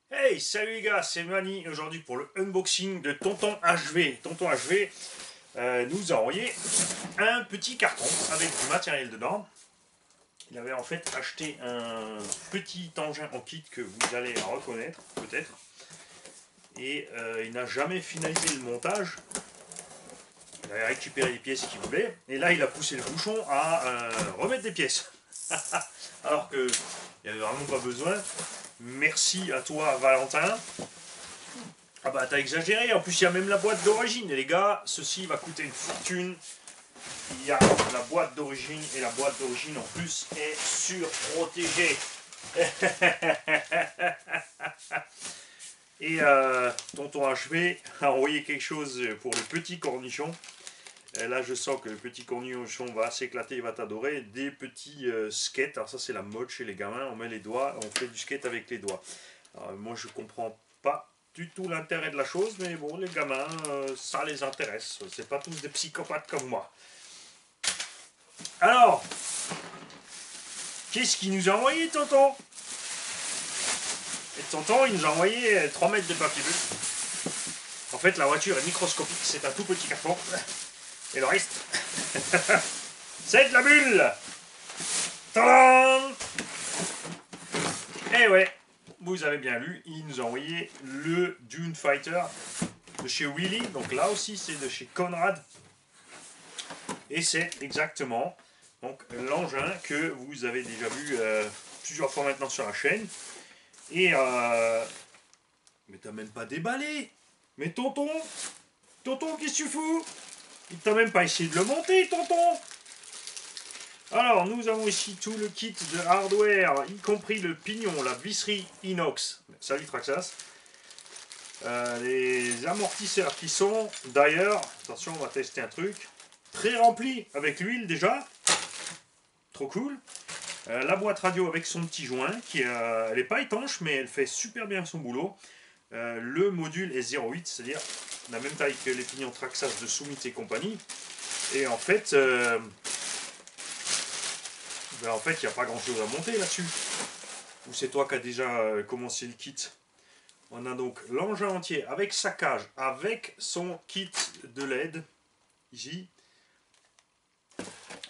Hey, salut les gars, c'est Mani aujourd'hui pour le unboxing de Tonton HV. Tonton HV nous a envoyé un petit carton avec du matériel dedans. Il avait en fait acheté un petit engin en kit que vous allez reconnaître peut-être. Et il n'a jamais finalisé le montage. Il avait récupéré les pièces qu'il voulait. Et là, il a poussé le bouchon à remettre des pièces. Alors qu'il n'y avait vraiment pas besoin. Merci à toi, Valentin. Ah bah t'as exagéré, en plus il y a même la boîte d'origine. Et les gars, ceci va coûter une fortune. Il y a la boîte d'origine et la boîte d'origine en plus est surprotégée. Et tonton HV a envoyé quelque chose pour le petit cornichon. Et là je sens que le petit cornichon va s'éclater, il va t'adorer. Des petits skates, alors ça c'est la mode chez les gamins, on met les doigts, on fait du skate avec les doigts. Alors, moi je comprends pas du tout l'intérêt de la chose, mais bon, les gamins, ça les intéresse. C'est pas tous des psychopathes comme moi. Alors, qu'est-ce qu'il nous a envoyé, tonton? Et tonton, il nous a envoyé 3 mètres de papier bulle. En fait, la voiture est microscopique, c'est un tout petit carton. Et le reste, c'est de la bulle. Tadam! Eh ouais, vous avez bien lu, il nous a envoyé le Dune Fighter de chez Willy. Donc là aussi, c'est de chez Conrad. Et c'est exactement donc l'engin que vous avez déjà vu plusieurs fois maintenant sur la chaîne. Et mais t'as même pas déballé. Mais tonton, qu'est-ce que tu fous? Il t'a même pas essayé de le monter, tonton. Alors, nous avons ici tout le kit de hardware, y compris le pignon, la visserie inox. Salut Traxas. Les amortisseurs qui sont, d'ailleurs, attention, on va tester un truc, très remplis avec l'huile déjà. Trop cool. La boîte radio avec son petit joint, qui elle n'est pas étanche, mais elle fait super bien son boulot. Le module est 0,8, c'est-à-dire la même taille que les pignons Traxas de Summit et compagnie. Et en fait, il n'y a pas grand-chose à monter là-dessus. Ou c'est toi qui as déjà commencé le kit. On a donc l'engin entier avec sa cage, avec son kit de LED, ici.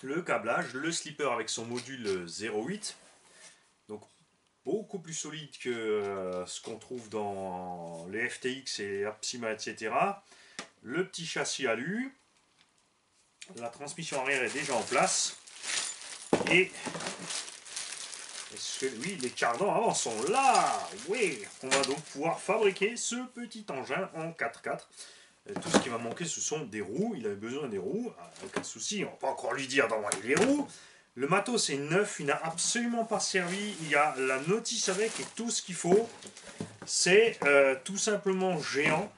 Le câblage, le slipper avec son module 0,8. Donc beaucoup plus solide que ce qu'on trouve dans les FTX et Apsima, etc. Le petit châssis alu. La transmission arrière est déjà en place. Et oui, les cardans avant sont là. Oui, on va donc pouvoir fabriquer ce petit engin en 4x4. Tout ce qui va manquer, ce sont des roues. Il avait besoin des roues. Aucun souci, on va pas encore lui dire d'envoyer les roues. Le matos est neuf, il n'a absolument pas servi. Il y a la notice avec et tout ce qu'il faut. C'est tout simplement géant.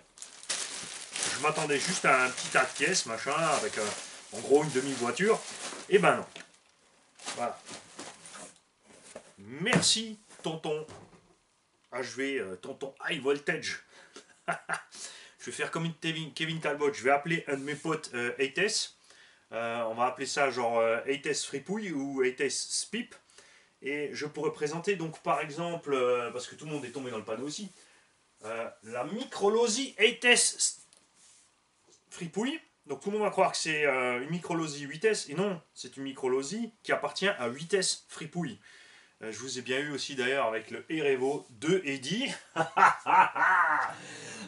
Je m'attendais juste à un petit tas de pièces, machin, avec en gros une demi-voiture. Et ben non. Voilà. Merci, tonton HV, tonton High Voltage. Je vais faire comme une Kevin Talbot. Je vais appeler un de mes potes 8S. On va appeler ça genre 8S Fripouille ou 8S Spip. Et je pourrais présenter donc par exemple, parce que tout le monde est tombé dans le panneau aussi, la Microlosi 8S Fripouille. Donc tout le monde va croire que c'est une Microlosi 8S. Et non, c'est une Microlosi qui appartient à 8S Fripouille. Je vous ai bien eu aussi d'ailleurs avec le Erevo de Eddy.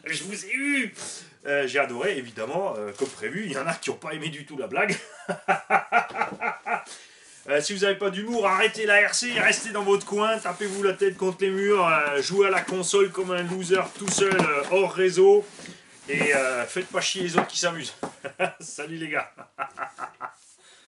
Je vous ai eu. J'ai adoré évidemment, comme prévu. Il y en a qui n'ont pas aimé du tout la blague. Si vous n'avez pas d'humour, arrêtez la RC, restez dans votre coin, tapez-vous la tête contre les murs, jouez à la console comme un loser tout seul hors réseau et faites pas chier les autres qui s'amusent. Salut les gars.